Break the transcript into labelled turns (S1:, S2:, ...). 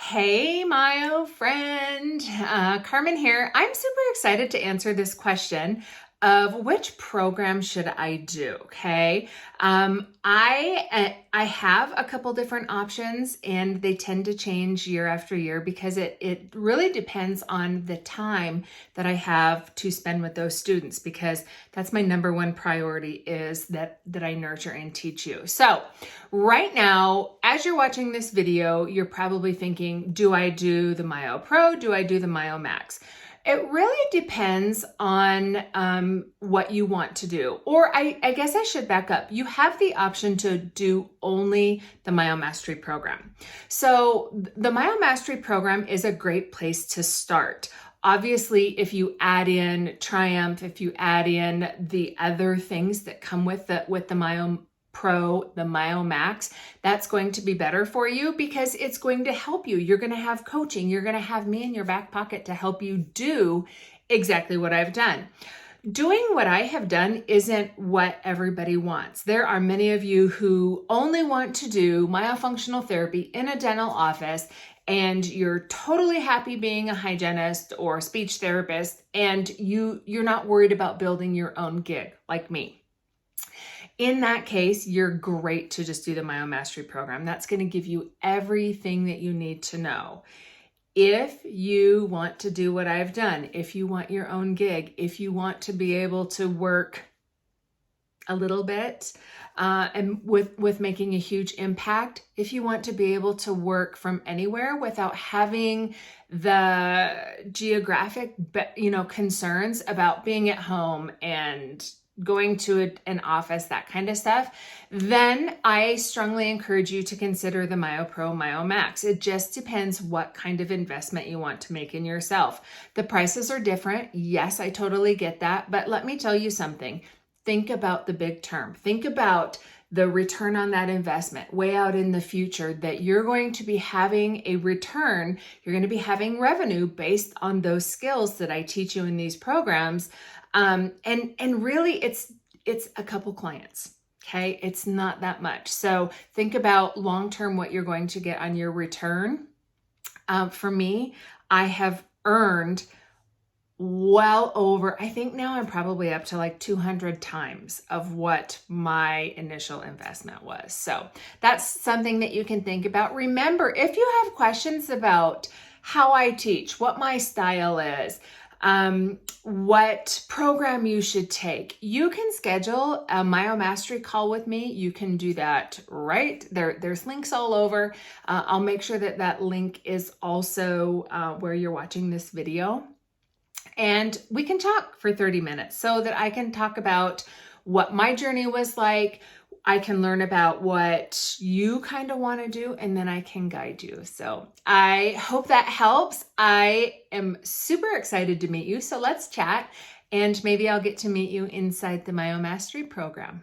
S1: Hey, Myo friend. Carmen here. I'm super excited to answer this question of which program should I do, okay? I have a couple different options and they tend to change year after year because it really depends on the time that I have to spend with those students, because that's my number one priority, is that I nurture and teach you. So right now, as you're watching this video, you're probably thinking, do I do the Myo Pro? Do I do the Myo Max? It really depends on what you want to do. Or I guess I should back up. You have the option to do only the Myo Mastery Program. So the Myo Mastery Program is a great place to start. Obviously, if you add in Triumph, if you add in the other things that come with the Myo Pro, the Myo Max, that's going to be better for you because it's going to help you. You're going to have coaching. You're going to have me in your back pocket to help you do exactly what I've done. Doing what I have done isn't what everybody wants. There are many of you who only want to do myofunctional therapy in a dental office, and you're totally happy being a hygienist or speech therapist, and you're not worried about building your own gig like me. In that case, you're great to just do the Myo Mastery Program. That's going to give you everything that you need to know. If you want to do what I've done, if you want your own gig, if you want to be able to work a little bit and with making a huge impact, if you want to be able to work from anywhere without having the geographic, concerns about being at home and going to an office, that kind of stuff, then I strongly encourage you to consider the Myo Pro, Myo Max. It just depends what kind of investment you want to make in yourself. The prices are different. Yes, I totally get that. But let me tell you something. Think about the big term. Think about the return on that investment way out in the future, that you're going to be having a return. You're going to be having revenue based on those skills that I teach you in these programs. And really it's a couple clients. Okay. It's not that much. So think about long-term what you're going to get on your return. For me, I have earned well over, I think now I'm probably up to like 200 times of what my initial investment was. So that's something that you can think about. Remember, if you have questions about how I teach, what my style is, what program you should take, you can schedule a Myo Mastery call with me. You can do that right there. There's links all over. I'll make sure that link is also where you're watching this video. And we can talk for 30 minutes so that I can talk about what my journey was like. I can learn about what you kind of want to do, and then I can guide you. So I hope that helps. I am super excited to meet you. So let's chat, and maybe I'll get to meet you inside the Myo Mastery Program.